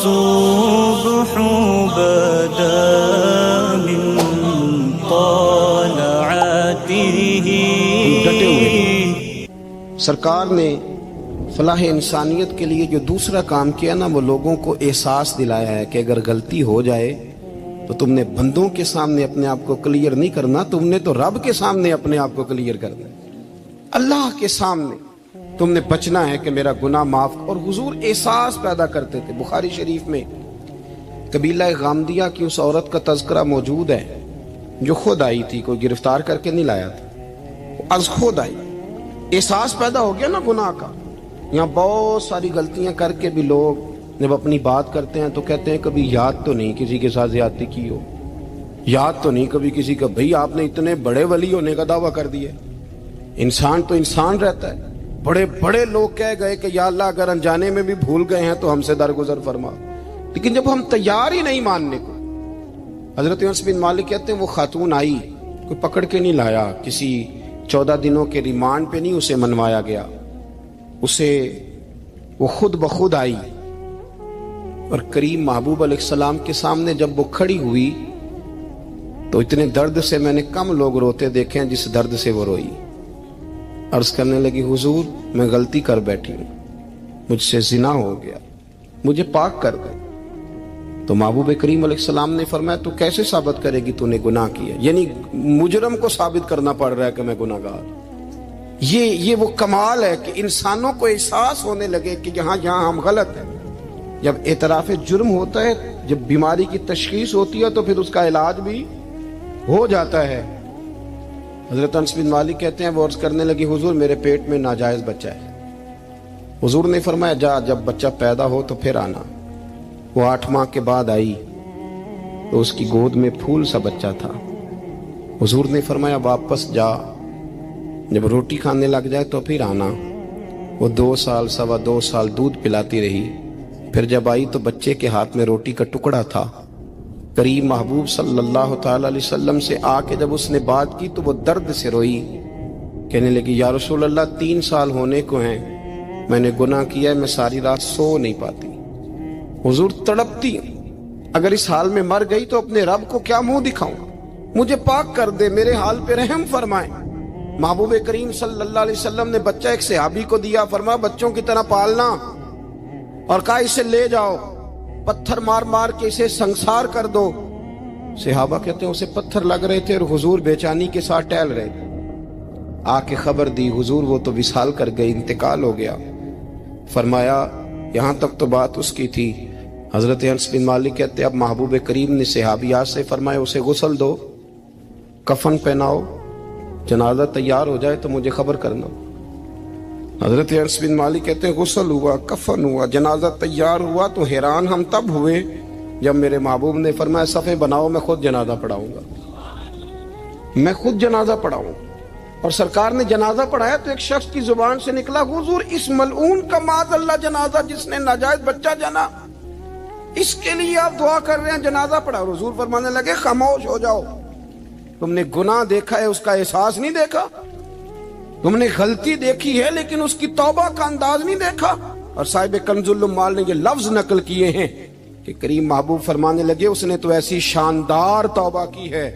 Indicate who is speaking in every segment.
Speaker 1: الصبح بدا من طلعته.
Speaker 2: ڈٹے ہوئے سرکار نے فلاح انسانیت کے لیے جو دوسرا کام کیا نا، وہ لوگوں کو احساس دلایا ہے کہ اگر غلطی ہو جائے تو تم نے بندوں کے سامنے اپنے آپ کو کلیئر نہیں کرنا، تم نے تو رب کے سامنے اپنے آپ کو کلیئر کرنا ہے. اللہ کے سامنے تم نے بچنا ہے کہ میرا گناہ معاف. اور حضور احساس پیدا کرتے تھے. بخاری شریف میں قبیلہ غامدیہ کی اس عورت کا تذکرہ موجود ہے جو خود آئی تھی، کوئی گرفتار کر کے نہیں لایا تھا، از خود آئی. احساس پیدا ہو گیا نا گناہ کا. یہاں بہت ساری غلطیاں کر کے بھی لوگ جب اپنی بات کرتے ہیں تو کہتے ہیں کبھی یاد تو نہیں کسی کے ساتھ زیادتی کی ہو، یاد تو نہیں کبھی کسی کا. بھئی آپ نے اتنے بڑے ولی ہونے کا دعویٰ کر دیا. انسان تو انسان رہتا ہے. بڑے بڑے لوگ کہہ گئے کہ یا اللہ اگر انجانے میں بھی بھول گئے ہیں تو ہم سے درگزر فرما. لیکن جب ہم تیار ہی نہیں ماننے کو. حضرت انس بن مالک کہتے ہیں وہ خاتون آئی، کوئی پکڑ کے نہیں لایا، کسی 14 دنوں کے ریمانڈ پہ نہیں اسے منوایا گیا، اسے وہ خود بخود آئی. اور کریم محبوب علیہ السلام کے سامنے جب وہ کھڑی ہوئی تو اتنے درد سے میں نے کم لوگ روتے دیکھے ہیں جس درد سے وہ روئی. عرض کرنے لگی حضور میں غلطی کر بیٹھی ہوں، مجھ سے زنا ہو گیا، مجھے پاک کر دے. تو محبوب کریم علیہ السلام نے فرمایا تو کیسے ثابت کرے گی تو نے گناہ کیا؟ یعنی مجرم کو ثابت کرنا پڑ رہا ہے کہ میں گناہ گار. یہ وہ کمال ہے کہ انسانوں کو احساس ہونے لگے کہ یہاں ہم غلط ہیں. جب اعتراف جرم ہوتا ہے، جب بیماری کی تشخیص ہوتی ہے تو پھر اس کا علاج بھی ہو جاتا ہے. حضرت انس بن مالک کہتے ہیں وہ عرض کرنے لگی حضور میرے پیٹ میں ناجائز بچہ ہے. حضور نے فرمایا جا جب بچہ پیدا ہو تو پھر آنا. وہ 8 ماہ کے بعد آئی تو اس کی گود میں پھول سا بچہ تھا. حضور نے فرمایا واپس جا، جب روٹی کھانے لگ جائے تو پھر آنا. وہ 2 سال 2.25 سال دودھ پلاتی رہی. پھر جب آئی تو بچے کے ہاتھ میں روٹی کا ٹکڑا تھا. کریم محبوب صلی اللہ تعالی علیہ وسلم سے آ کے جب اس نے بات کی تو وہ درد سے روئی، کہنے لگی یا رسول اللہ 3 سال ہونے کو ہیں، میں نے گناہ کیا ہے، میں ساری رات سو نہیں پاتی. حضور تڑپتی اگر اس حال میں مر گئی تو اپنے رب کو کیا منہ دکھاؤں، مجھے پاک کر دے، میرے حال پہ رحم فرمائے. محبوب کریم صلی اللہ علیہ وسلم نے بچہ ایک صحابی کو دیا، فرمایا بچوں کی طرح پالنا، اور کہا اسے لے جاؤ، پتھر مار مار کے اسے سنسار کر دو. صحابہ کہتے ہیں اسے پتھر لگ رہے تھے اور حضور بےچانی کے ساتھ ٹہل رہے. آ کے خبر دی حضور وہ تو وصال کر گئی، انتقال ہو گیا. فرمایا یہاں تک تو بات اس کی تھی. حضرت انس بن مالک کہتے اب محبوب کریم نے صحابیات سے فرمایا اسے غسل دو، کفن پہناؤ، جنازہ تیار ہو جائے تو مجھے خبر کرنا. حضرت انس بن مالک کہتے ہیں غسل ہوا، کفن ہوا، جنازہ تیار ہوا تو حیران ہم تب ہوئے جب میرے محبوب نے فرمایا صفیں بناؤ، میں خود جنازہ پڑھاؤں گا، میں خود جنازہ پڑھاؤں. اور سرکار نے جنازہ پڑھایا تو ایک شخص کی زبان سے نکلا حضور اس ملعون کا معاذ اللہ جنازہ جس نے ناجائز بچہ جنا، اس کے لیے آپ دعا کر رہے ہیں، جنازہ پڑھا. حضور فرمانے لگے خاموش ہو جاؤ، تم نے گناہ دیکھا ہے، اس کا احساس نہیں دیکھا. تم نے غلطی دیکھی ہے لیکن اس کی توبہ کا انداز نہیں دیکھا. اور صاحب کنز العمال نے یہ لفظ نقل کیے ہیں کہ کریم محبوب فرمانے لگے اس نے تو ایسی شاندار توبہ کی ہے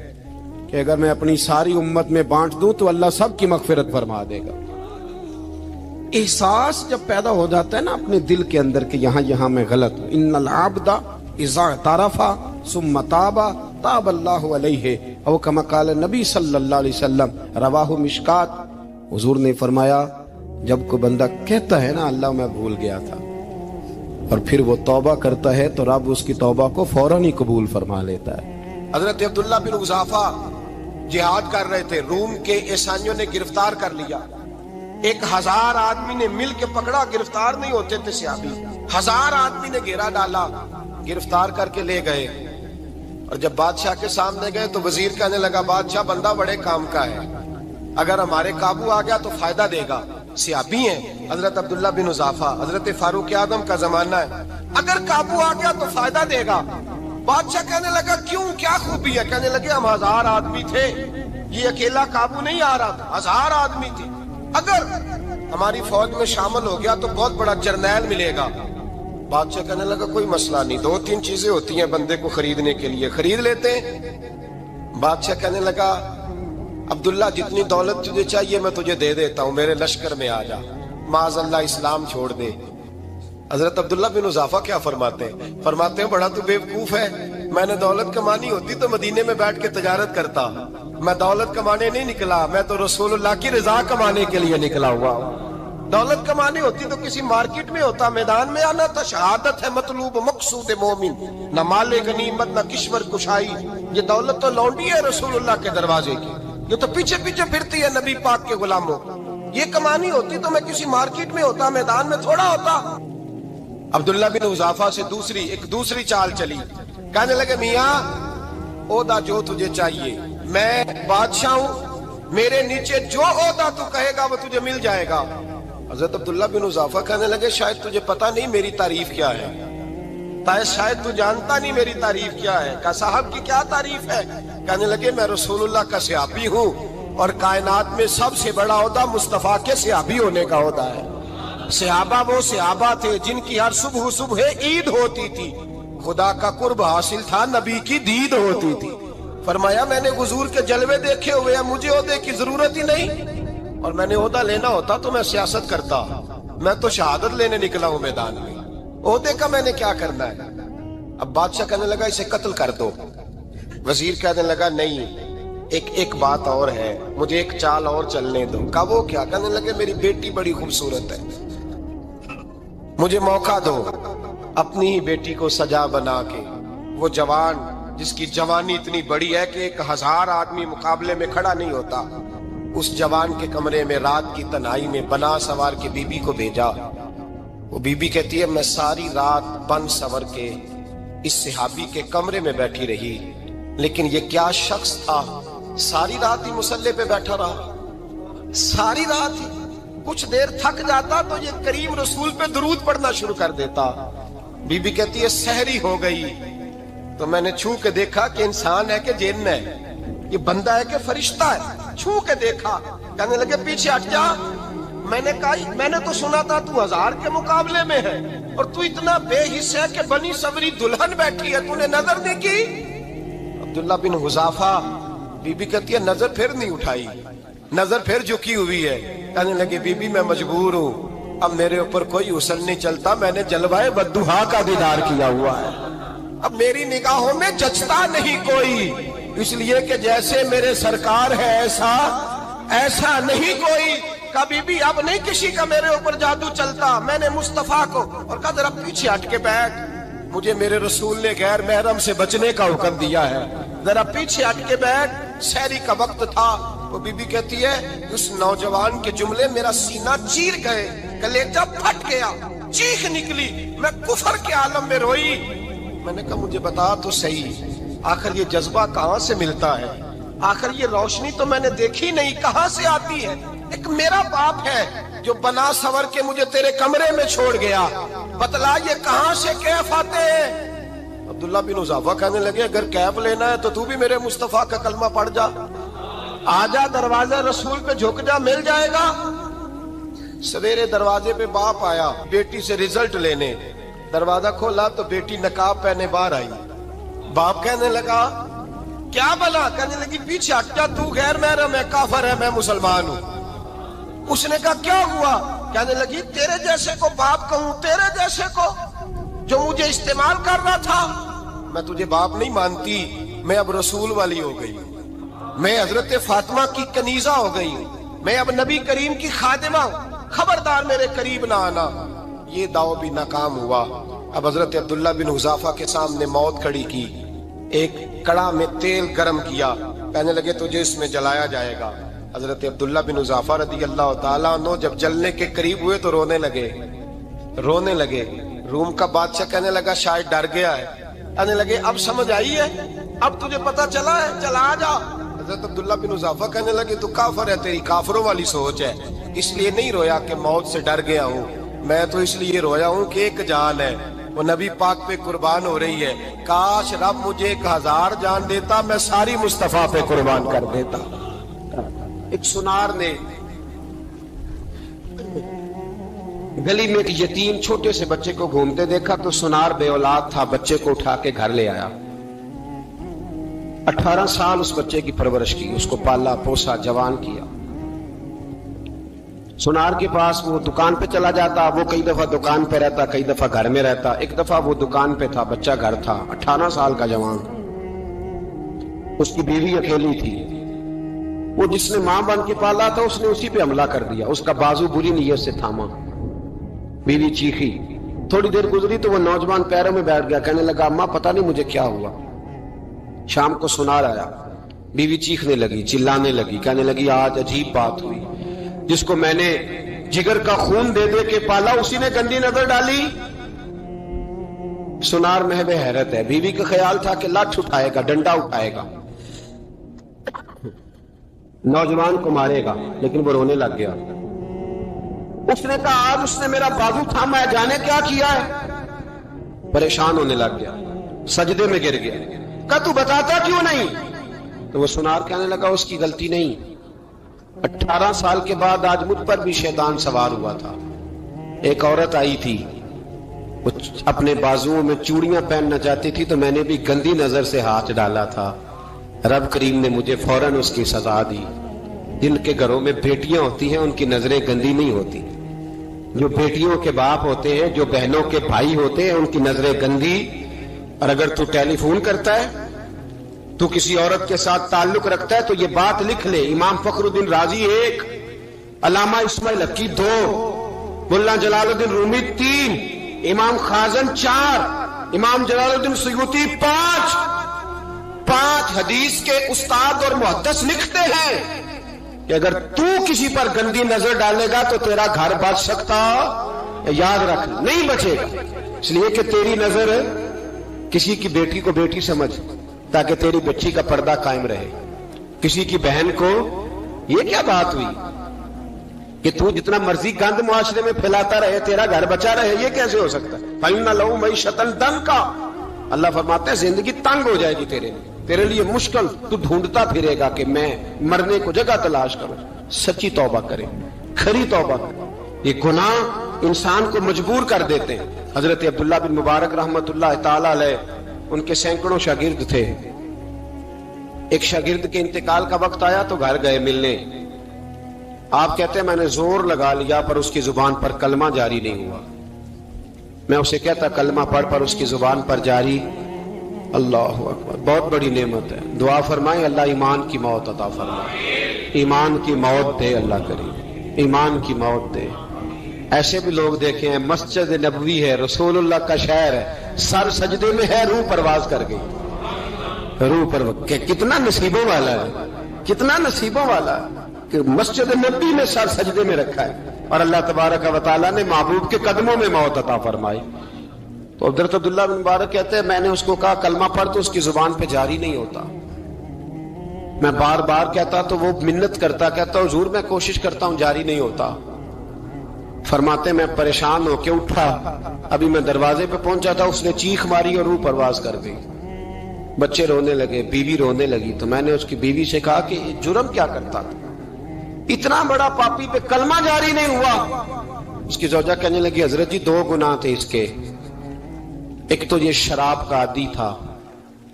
Speaker 2: کہ اگر میں اپنی ساری امت میں بانٹ دوں تو اللہ سب کی مغفرت فرما دے گا. احساس جب پیدا ہو جاتا ہے نا اپنے دل کے اندر کہ یہاں میں غلط ہوں. ان العبد اذا اعترف ثم تاب تاب اللہ علیہ او کما قال نبی صلی اللہ علیہ وسلم، رواہ مشکات. حضور نے فرمایا جب کوئی بندہ کہتا ہے نا اللہ میں بھول گیا تھا، اور پھر وہ توبہ کرتا ہے تو رب اس کی توبہ کو فوراً ہی قبول فرما لیتا ہے. حضرت عبداللہ بن حذافہ جہاد کر رہے تھے، روم کے عیسائیوں نے گرفتار کر لیا. 1000 آدمی نے مل کے پکڑا، گرفتار نہیں ہوتے تھے صحابی. 1000 آدمی نے گھیرا ڈالا، گرفتار کر کے لے گئے. اور جب بادشاہ کے سامنے گئے تو وزیر کہنے لگا بادشاہ بندہ بڑے کام کا ہے، اگر ہمارے قابو آ گیا تو فائدہ دے گا. صحابی ہیں حضرت عبداللہ بن حذافہ، حضرت فاروق اعظم کا زمانہ ہے، اگر قابو آ گیا تو فائدہ دے گا. بادشاہ کہنے لگا کیوں، کیا خوبی ہے؟ کہنے لگے ہم 1000 آدمی تھے، یہ اکیلا قابو نہیں آ رہا تھا، 1000 آدمی تھے، اگر ہماری فوج میں شامل ہو گیا تو بہت بڑا جرنیل ملے گا.
Speaker 3: بادشاہ کہنے لگا کوئی مسئلہ نہیں، 2-3 چیزیں ہوتی ہیں بندے کو خریدنے کے لیے، خرید لیتے ہیں۔ بادشاہ کہنے لگا عبداللہ جتنی دولت تجھے چاہیے میں تجھے دے دیتا ہوں، میرے لشکر میں آ جا، معاذ اللہ اسلام چھوڑ دے۔ حضرت عبداللہ بن حذافہ کیا فرماتے ہیں بڑا تو بیوقوف ہے، میں نے دولت کمانی ہوتی تو مدینے میں بیٹھ کے تجارت کرتا، میں دولت کمانے نہیں نکلا، میں تو رسول اللہ کی رضا کمانے کے لیے نکلا ہوا ہوں۔ دولت کمانی ہوتی تو کسی مارکیٹ میں ہوتا، میدان میں آنا تھا، شہادت ہے مطلوب مقصود مومن، نہ مال غنیمت نہ کشور کشائی، یہ دولت تو لونڈی ہے رسول اللہ کے دروازے کی، یہ تو پیچھے پیچھے پھرتی ہے نبی پاک کے غلاموں، یہ کمانی ہوتی تو میں کسی مارکیٹ میں ہوتا، میدان میں تھوڑا ہوتا۔ عبداللہ بن حذافہ سے دوسری چال چلی، کہنے لگے میاں عہدہ جو تجھے چاہیے، میں بادشاہ ہوں، میرے نیچے جو عہدہ تو کہے گا وہ تجھے مل جائے گا۔ حضرت عبداللہ بن حذافہ کہنے لگے شاید تجھے پتہ نہیں میری تعریف کیا ہے، شاید تو جانتا نہیں میری تعریف کیا ہے۔ کہا صاحب کی کیا تعریف ہے؟ کہنے لگے میں رسول اللہ کا صحابی ہوں اور کائنات میں سب سے بڑا عہدہ مصطفیٰ کے صحابی ہونے کا عہدہ ہے۔ صحابہ وہ صحابہ تھے جن کی ہر صبح عید ہوتی تھی، خدا کا قرب حاصل تھا، نبی کی دید ہوتی تھی۔ فرمایا میں نے حضور کے جلوے دیکھے ہوئے ہیں، مجھے عہدے کی ضرورت ہی نہیں، اور میں نے عہدہ لینا ہوتا تو میں سیاست کرتا، میں تو شہادت لینے نکلا ہوں میدان میں، عہدے کا میں نے کیا کرنا ہے۔ اب بادشاہ کہنے لگا اسے قتل کر دو، وزیر کہنے لگا نہیں ایک بات اور ہے، مجھے ایک چال اور چلنے دو۔ کہا وہ کیا؟ کہنے لگے میری بیٹی بڑی خوبصورت ہے، مجھے موقع دو اپنی ہی بیٹی کو سجا بنا کے، وہ جوان جس کی جوانی اتنی بڑی ہے کہ 1000 آدمی مقابلے میں کھڑا نہیں ہوتا، اس جوان کے کمرے میں رات کی تنہائی میں بنا سوار کے بی بی کو بھیجا۔ وہ بی بی کہتی ہے میں ساری رات بن سور کے اس صحابی کے کمرے میں بیٹھی رہی، لیکن یہ کیا شخص تھا، ساری رات ہی مسلح پہ بیٹھا رہا، ساری رات ہی، کچھ دیر تھک جاتا تو یہ کریم رسول پہ درود پڑھنا شروع کر دیتا۔ بی بی کہتی ہے سحری ہو گئی تو میں نے چھو کے دیکھا کہ انسان ہے کہ جن ہے، یہ بندہ ہے کہ فرشتہ ہے، چھو کے دیکھا۔ کہنے لگے پیچھے ہٹ جا، میں نے کہا میں نے تو سنا تھا تو 1000 کے مقابلے میں ہے اور تو اتنا بے حس ہے کہ بنی سوری دلہن بیٹھی ہے، تو نے نظر نہیں کی۔ عبداللہ بن حذافہ، بی بی کہتی ہے نظر پھر نہیں اٹھائی، نظر پھر جھکی ہوئی ہے۔ کہنے لگے بی بی میں مجبور ہوں، اب میرے اوپر کوئی حسن نہیں چلتا، میں نے جلوائے بدوحا کا دیدار کیا ہوا ہے، اب میری نگاہوں میں جچتا نہیں کوئی، اس لیے کہ جیسے میرے سرکار ہے ایسا نہیں کوئی۔ کبھی بھی اب نہیں کسی کا میرے اوپر جادو چلتا، میں نے مصطفیٰ کو، اور کہا ذرا پیچھے ہٹ کے بیٹھ، مجھے میرے رسول نے غیر محرم سے بچنے کا حکم دیا ہے، ذرا پیچھے ہٹ کے بیٹھ۔ سحری کا وقت تھا، وہ بی بی کہتی ہے اس نوجوان کے جملے میرا سینہ چیر گئے، کلیجہ پھٹ گیا، چیخ نکلی، میں کفر کے عالم میں روئی۔ میں نے کہا مجھے بتا تو صحیح، آخر یہ جذبہ کہاں سے ملتا ہے، آخر یہ روشنی تو میں نے دیکھی نہیں، کہاں سے آتی ہے؟ ایک میرا باپ ہے جو بنا سور کے مجھے تیرے کمرے میں چھوڑ گیا، بتلا یہ کہاں سے کیف آتے ہیں؟ عبداللہ بن حذافہ کہنے لگے اگر کیف لینا ہے تو تو بھی میرے مصطفیٰ کا کلمہ پڑھ جا، آ جا دروازے رسول پہ جھک جا، مل جائے گا۔ سویرے دروازے پہ باپ آیا بیٹی سے رزلٹ لینے، دروازہ کھولا تو بیٹی نقاب پہنے باہر آئی۔ باپ کہنے لگا کیا بلا؟ کہنے لگی پیچھے ہٹ جا، تو غیر محرم ہے، کافر ہے، میں مسلمان ہوں۔ اس نے کہا کیا ہوا؟ کہنے لگی تیرے جیسے کو باپ کہوں، تیرے جیسے کو جو مجھے استعمال کر رہا تھا، میں تجھے باپ نہیں مانتی، میں اب رسول والی ہو گئی، میں حضرت فاطمہ کی کنیزہ ہو گئی، میں اب نبی کریم کی خادمہ ہوں، خبردار میرے قریب نہ آنا۔ یہ داؤ بھی ناکام ہوا۔ اب حضرت عبداللہ بن حذافہ کے سامنے موت کھڑی کی، ایک کڑا میں تیل گرم کیا، کہنے لگے تجھے اس میں جلایا جائے گا۔ حضرت عبداللہ بن حذافہ رضی اللہ تعالیٰ عنہ جب جلنے کے قریب ہوئے تو رونے لگے۔ روم کا بادشاہ کہنے لگا شاید ڈر گیا ہے، کہنے لگے اب سمجھ آئی ہے، اب تجھے پتا چلا ہے، چلا آ جا۔ حضرت عبداللہ بن حذافہ کہنے لگے تو کافر ہے، تیری کافروں والی سوچ ہے، اس لیے نہیں رویا کہ موت سے ڈر گیا ہوں، میں تو اس لیے رویا ہوں کہ ایک جان ہے وہ نبی پاک پہ قربان ہو رہی ہے، کاش رب مجھے 1000 جان دیتا، میں ساری مصطفیٰ پہ قربان کر دیتا۔ ایک سنار نے
Speaker 2: گلی میں ایک یتیم چھوٹے سے بچے کو گھومتے دیکھا تو سنار بے اولاد تھا، بچے کو اٹھا کے گھر لے آیا۔ 18 سال اس بچے کی پرورش کی، اس کو پالا پوسا جوان کیا۔ سنار کے پاس وہ دکان پہ چلا جاتا، وہ کئی دفعہ دکان پہ رہتا، کئی دفعہ گھر میں رہتا۔ ایک دفعہ وہ دکان پہ تھا، بچہ گھر تھا، 18 سال کا جوان، اس کی بیوی اکیلی تھی۔ وہ جس نے ماں بن کے پالا تھا اس نے اسی پہ حملہ کر دیا، اس کا بازو بری نیت سے تھاما، بیوی چیخی۔ تھوڑی دیر گزری تو وہ نوجوان پیروں میں بیٹھ گیا، کہنے لگا اماں پتہ نہیں مجھے کیا ہوا۔ شام کو سنار آیا، بیوی چیخنے لگی، چلانے لگی، کہنے لگی آج عجیب بات ہوئی، جس کو میں نے جگر کا خون دے دے کے پالا اسی نے گندی نظر ڈالی۔ سنار محو حیرت ہے، بیوی کا خیال تھا کہ لاٹھ اٹھائے گا، ڈنڈا اٹھائے گا، نوجوان کو مارے گا، لیکن وہ رونے لگ گیا۔ اس نے کہا آج اس نے میرا بازو تھاما ہے، جانے کیا کیا ہے۔ پریشان ہونے لگ گیا، سجدے میں گر گیا، کہا تو بتاتا کیوں نہیں؟ تو وہ سنار کہنے لگا اس کی غلطی نہیں، 18 سال کے بعد آج مجھ پر بھی شیطان سوار ہوا تھا۔ ایک عورت آئی تھی، وہ اپنے بازوؤں میں چوڑیاں پہننا چاہتی تھی تو میں نے بھی گندی نظر سے ہاتھ ڈالا تھا، رب کریم نے مجھے فوراً اس کی سزا دی۔ جن کے گھروں میں بیٹیاں ہوتی ہیں ان کی نظریں گندی نہیں ہوتی، جو بیٹیوں کے باپ ہوتے ہیں، جو بہنوں کے بھائی ہوتے ہیں، ان کی نظریں گندی۔ اور اگر تو ٹیلی فون کرتا ہے، تو کسی عورت کے ساتھ تعلق رکھتا ہے تو یہ بات لکھ لے، امام فخر الدین رازی 1، علامہ اسماعیل حقی 2، ملا جلال الدین رومی 3، امام خازن 4، امام جلال الدین سیوطی 5 حدیث کے استاد اور محدث لکھتے ہیں کہ اگر تو کسی پر گندی نظر ڈالے گا تو تیرا گھر بچ سکتا، یاد رکھ نہیں بچے گا، اس لیے کہ تیری نظر کسی کی بیٹی کو بیٹی سمجھ تاکہ تیری بچی کا پردہ قائم رہے، کسی کی بہن کو۔ یہ کیا بات ہوئی کہ تو جتنا مرضی گند معاشرے میں پھیلاتا رہے تیرا گھر بچا رہے؟ یہ کیسے ہو سکتا ہے؟ فَإِنَّ لَهُ مَعِيشَةً ضَنْكَ، اللہ فرماتے ہیں زندگی تنگ ہو جائے گی تیرے لیے مشکل، تو ڈھونڈتا پھرے گا کہ میں مرنے کو جگہ تلاش کروں۔ سچی توبہ کرے، کھری توبہ کرے۔ یہ گناہ انسان کو مجبور کر دیتے ہیں۔ حضرت عبداللہ بن مبارک رحمت اللہ تعالی علیہ، ان کے سینکڑوں شاگرد تھے، ایک شاگرد کے انتقال کا وقت آیا تو گھر گئے ملنے۔ آپ کہتے ہیں میں نے زور لگا لیا پر اس کی زبان پر کلمہ جاری نہیں ہوا۔ میں اسے کہتا کلمہ پڑھ پر اس کی زبان پر جاری۔ اللہ اکبر، بہت بڑی نعمت ہے، دعا فرمائیں اللہ ایمان کی موت عطا فرمائے، ایمان کی موت دے اللہ کریم، ایمان کی موت دے۔ ایسے بھی لوگ دیکھے ہیں، مسجد نبوی ہے، رسول اللہ کا شہر ہے، سر سجدے میں ہے، روح پرواز کر گئی، روح پرواز۔ کتنا نصیبوں والا ہے، کتنا نصیبوں والا ہے کہ مسجد نبوی میں سر سجدے میں رکھا ہے اور اللہ تبارک و تعالیٰ نے محبوب کے قدموں میں موت عطا فرمائی۔ تو حضرت عبداللہ بن مبارک کہتے ہیں میں نے اس کو کہا کلمہ پڑھ تو اس کی زبان پہ جاری نہیں ہوتا۔ میں بار بار کہتا تو وہ منت کرتا، کہتا حضور میں کوشش کرتا ہوں جاری نہیں ہوتا۔ فرماتے میں پریشان ہو کے اٹھا، ابھی میں دروازے پہ پہنچا تھا، اس نے چیخ ماری اور روح پرواز کر گئی۔ بچے رونے لگے، بیوی رونے لگی، تو میں نے اس کی بیوی سے کہا کہ جرم کیا کرتا تھا، اتنا بڑا پاپی پہ کلمہ جاری نہیں ہوا۔ اس کی زوجہ کہنے لگی حضرت جی 2 گناہ تھے اس کے، ایک تو یہ شراب کا عادی تھا،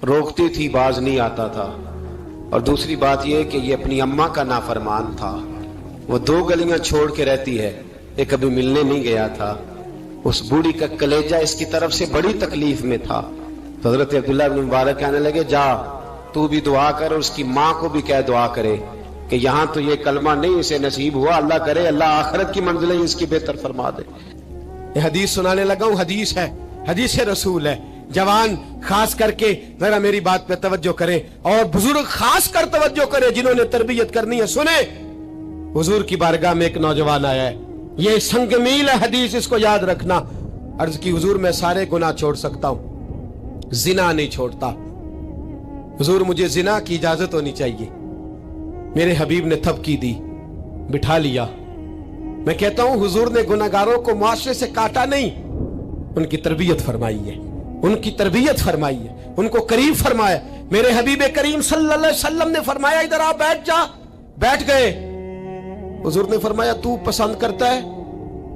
Speaker 2: روکتی تھی باز نہیں آتا تھا، اور دوسری بات یہ کہ یہ اپنی اماں کا نافرمان تھا، وہ 2 گلیاں چھوڑ کے رہتی ہے، یہ کبھی ملنے نہیں گیا تھا، اس بوڑھی کا کلیجہ اس کی طرف سے بڑی تکلیف میں تھا۔ تو حضرت عبداللہ بن مبارک کہنے لگے جا تو بھی دعا کر، اس کی ماں کو بھی کہہ دعا کرے کہ یہاں تو یہ کلمہ نہیں اسے نصیب ہوا، اللہ کرے اللہ آخرت کی منزلیں اس کی بہتر فرما دے۔ یہ حدیث سنانے لگا ہوں، حدیث ہے، حدیث رسول ہے۔ جوان خاص کر کے ذرا میری بات پہ توجہ کریں، اور بزرگ خاص کر توجہ کریں جنہوں نے تربیت کرنی ہے۔ سنیں، حضور کی بارگاہ میں ایک نوجوان آیا ہے، یہ سنگ میل ہے حدیث، اس کو یاد رکھنا۔ عرض کی حضور میں سارے گناہ چھوڑ سکتا ہوں، زنا نہیں چھوڑتا، حضور مجھے زنا کی اجازت ہونی چاہیے۔ میرے حبیب نے تھپکی دی، بٹھا لیا۔ میں کہتا ہوں حضور نے گناہگاروں کو معاشرے سے کاٹا نہیں، ان کی تربیت فرمائی ہے، ان کی تربیت فرمائی ہے، ان کو قریب فرمایا۔ میرے حبیب کریم صلی اللہ علیہ وسلم نے فرمایا ادھر آ بیٹھ جا، بیٹھ گئے۔ حضور نے فرمایا تو پسند کرتا ہے؟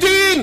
Speaker 2: 3,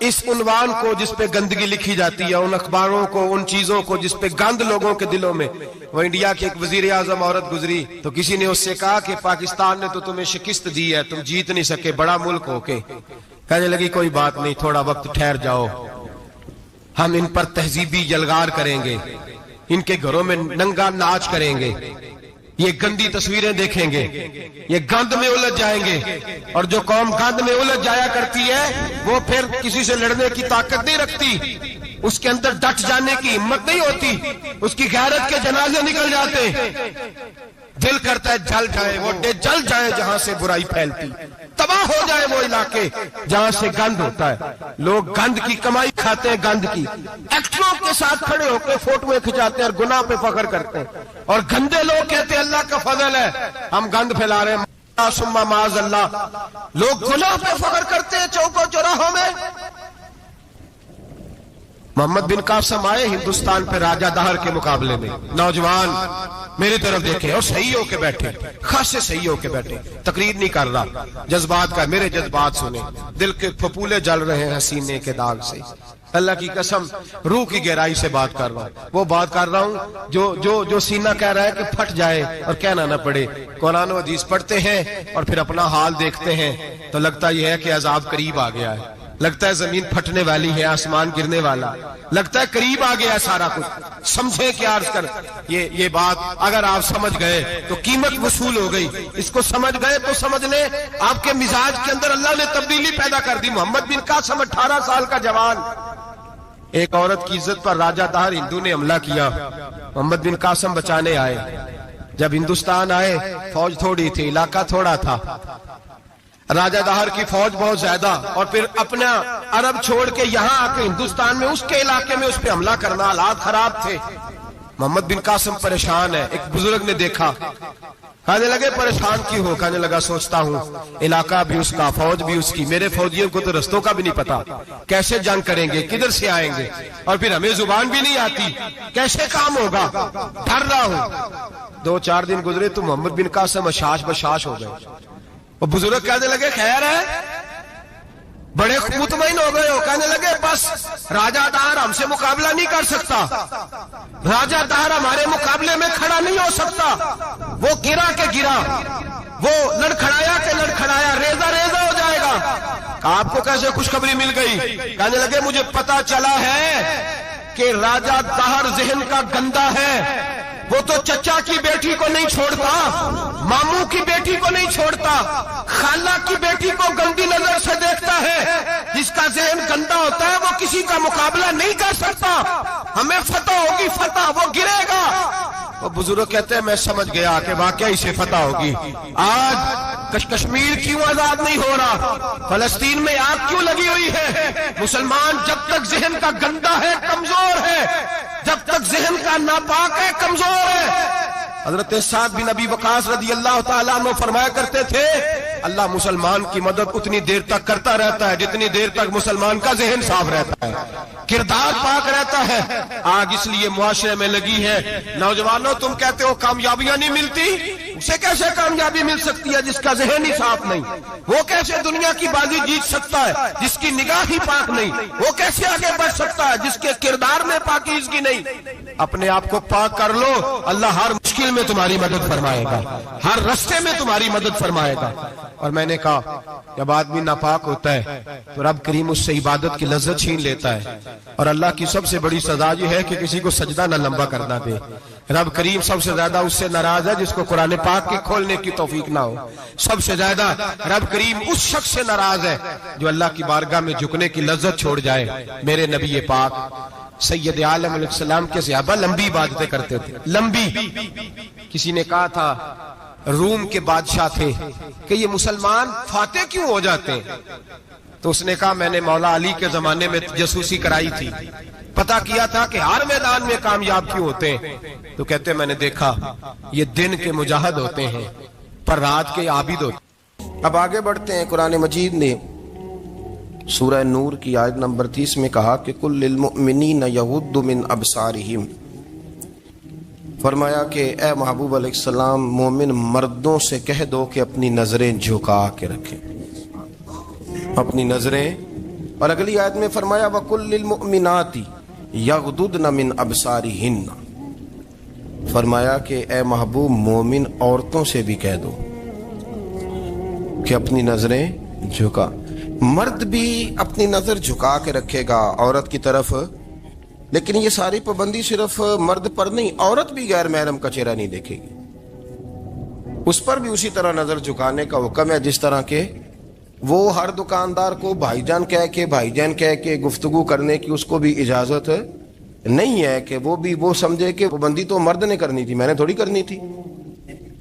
Speaker 3: اس عنوان کو جس پہ گندگی لکھی جاتی ہے، ان اخباروں کو، ان چیزوں کو جس پہ گند لوگوں کے دلوں میں. وہ انڈیا کی ایک وزیر اعظم عورت گزری تو کسی نے اس سے کہا کہ پاکستان نے تو تمہیں شکست دی ہے، تم جیت نہیں سکے بڑا ملک ہو کے. کہنے لگی کوئی بات نہیں، تھوڑا وقت ٹھہر جاؤ، ہم ان پر تہذیبی یلغار کریں گے، ان کے گھروں میں ننگا ناچ کریں گے، یہ گندی تصویریں دیکھیں گے، یہ گند میں الجھ جائیں گے. اور جو قوم گند میں الجھ جایا کرتی ہے وہ پھر کسی سے لڑنے کی طاقت نہیں رکھتی، اس کے اندر ڈٹ جانے کی ہمت نہیں ہوتی، اس کی غیرت کے جنازے نکل جاتے. دل کرتا ہے جل جائے وہ جل جائے جہاں سے برائی پھیلتی، تباہ ہو جائے وہ علاقے جہاں سے گند ہوتا ہے. لوگ گند کی کمائی کھاتے ہیں، گند کی. ایکٹروں کے ساتھ کھڑے ہو کے فوٹویں کھچاتے ہیں اور گناہ پہ فخر کرتے ہیں، اور گندے لوگ کہتے ہیں اللہ کا فضل ہے ہم گند پھیلا رہے ہیں، ثم معاذ اللہ. لوگ گناہ پہ فخر کرتے ہیں چوکوں چوراہوں میں. محمد بن قاسم آئے ہندوستان پہ راجہ دہر کے مقابلے میں، نوجوان میری طرف دیکھے اور صحیح ہو کے بیٹھے، خاصے صحیح ہو کے بیٹھے، تقریر نہیں کر رہا، جذبات کا. میرے جذبات سنیں، دل کے پھپولے جل رہے ہیں سینے کے داغ سے. اللہ کی قسم روح کی گہرائی سے بات کر رہا ہوں، وہ بات کر رہا ہوں جو سینہ کہہ رہا ہے کہ پھٹ جائے اور کہنا نہ پڑے. قرآن و حدیث پڑھتے ہیں اور پھر اپنا حال دیکھتے ہیں تو لگتا یہ ہے کہ عذاب قریب آ گیا ہے، لگتا ہے زمین پھٹنے والی ہے، آسمان گرنے والا، لگتا ہے قریب آ گیا ہے سارا کچھ. سمجھے کیا عرض کر یہ بات اگر آپ سمجھ گئے تو قیمت وصول ہو گئی. اس کو سمجھ گئے تو سمجھ لیں آپ کے مزاج کے اندر اللہ نے تبدیلی پیدا کر دی. محمد بن قاسم 18 سال کا جوان، ایک عورت کی عزت پر راجہ دہر ہندو نے حملہ کیا، محمد بن قاسم بچانے آئے. جب ہندوستان آئے فوج تھوڑی تھی، علاقہ تھوڑا تھا، راجہ دہر کی فوج بہت زیادہ، اور پھر اپنا عرب چھوڑ کے یہاں آ کے ہندوستان میں اس کے علاقے میں اس پہ حملہ کرنا، حالات خراب تھے. محمد بن قاسم پریشان ہے. ایک بزرگ نے دیکھا، کہنے لگے پریشان کیوں ہو؟ کہنے لگا سوچتا ہوں علاقہ بھی اس کا، فوج بھی اس کی، میرے فوجیوں کو تو رستوں کا بھی نہیں پتا، کیسے جنگ کریں گے، کدھر سے آئیں گے، اور پھر ہمیں زبان بھی نہیں آتی، کیسے کام ہوگا، ڈر رہا ہوں. 2-4 دن گزرے تو محمد بن قاسم اشاش بشاش ہو گئے. اور بزرگ کہنے لگے خیر ہے، بڑے مطمئن ہو گئے ہو. کہنے لگے بس راجہ دہر ہم سے مقابلہ نہیں کر سکتا، راجہ دہر ہمارے مقابلے میں کھڑا نہیں ہو سکتا. وہ گرا کے گرا، وہ لڑکھڑایا کے لڑکھڑایا، ریزہ ریزہ ہو جائے گا. آپ کو کیسے خوشخبری مل گئی؟ کہنے لگے مجھے پتا چلا ہے کہ راجہ دہر ذہن کا گندا ہے، وہ تو چچا کی بیٹی کو نہیں چھوڑتا، ماموں کی بیٹی کو نہیں چھوڑتا، خالہ کی بیٹی کو گندی نظر سے دیکھتا ہے. جس کا ذہن گندا ہوتا ہے وہ کسی کا مقابلہ نہیں کر سکتا. ہمیں فتح ہوگی، فتح، وہ گرے گا. وہ بزرگ کہتے ہیں میں سمجھ گیا کہ واقعی سے فتح ہوگی. آج کشمیر کیوں آزاد نہیں ہو رہا، فلسطین میں آگ کیوں لگی ہوئی ہے؟ مسلمان جب تک ذہن کا گندا ہے کمزور ہے، جب تک ذہن کا ناپاک ہے کمزور ہے. حضرت سعد بن ابی وقاص رضی اللہ تعالیٰ عنہ فرمایا کرتے تھے اللہ مسلمان کی مدد اتنی دیر تک کرتا رہتا ہے جتنی دیر تک مسلمان کا ذہن صاف رہتا ہے، کردار پاک رہتا ہے. آگ اس لیے معاشرے میں لگی ہے. نوجوانوں تم کہتے ہو کامیابیاں نہیں ملتی، اسے کیسے کامیابی مل سکتی ہے جس کا ذہن ہی صاف نہیں؟ وہ کیسے دنیا کی بازی جیت سکتا ہے جس کی نگاہ ہی پاک نہیں؟ وہ کیسے آگے بڑھ سکتا ہے جس کے کردار میں پاکیزگی نہیں؟ اپنے آپ کو پاک کر لو، اللہ ہر مشکل میں تمہاری مدد فرمائے گا، ہر رستے میں تمہاری مدد فرمائے گا. اور میں نے کہا جب آدمی ناپاک ہوتا ہے تو رب کریم اس سے عبادت کی لذت چھین لیتا ہے. اور اللہ کی سب سے بڑی سزا یہ ہے کہ کسی کو سجدہ نہ لمبا کرنا دے. رب کریم سب سے زیادہ اس سے ناراض ہے جس کو قرآن پاک کے کھولنے کی توفیق نہ ہو. سب سے زیادہ رب کریم اس شخص سے ناراض ہے جو اللہ کی بارگاہ میں جھکنے کی لذت چھوڑ جائے. میرے نبی پاک سید عالم علیہ السلام کے صحابہ لمبی عبادتیں کرتے تھے، لمبی. کسی نے کہا تھا روم کے بادشاہ تھے کہ یہ مسلمان فاتح کیوں ہو جاتے ہیں؟ تو اس نے کہا میں نے مولا علی کے زمانے میں جاسوسی کرائی تھی، پتا کیا تھا کہ ہر میدان میں کامیاب کیوں ہوتے ہیں. تو کہتے میں نے دیکھا یہ دن کے مجاہد ہوتے ہیں پر رات کے عابد ہوتے ہیں. اب آگے بڑھتے ہیں. قرآن مجید نے سورہ نور کی آیت نمبر 30 میں کہا کہ کل للمؤمنین یغضوا من ابصارہم، فرمایا کہ اے محبوب علیہ السلام مومن مردوں سے کہہ دو کہ اپنی نظریں جھکا کے رکھیں، اپنی نظریں
Speaker 2: اور اگلی آیت میں فرمایا وَقُلْ لِلْمُؤْمِنَاتِ يَغْضُضْنَ مِنْ أَبْصَارِهِنَّ، فرمایا کہ اے محبوب مومن عورتوں سے بھی کہہ دو کہ اپنی نظریں جھکا. مرد بھی اپنی نظر جھکا کے رکھے گا عورت کی طرف، لیکن یہ ساری پابندی صرف مرد پر نہیں، عورت بھی غیر محرم کا چہرہ نہیں دیکھے گی، اس پر بھی اسی طرح نظر جھکانے کا حکم ہے جس طرح کہ وہ ہر دکاندار کو بھائی جان کہہ کے گفتگو کرنے کی اس کو بھی اجازت نہیں ہے کہ وہ سمجھے کہ پابندی تو مرد نے کرنی تھی، میں نے تھوڑی کرنی تھی.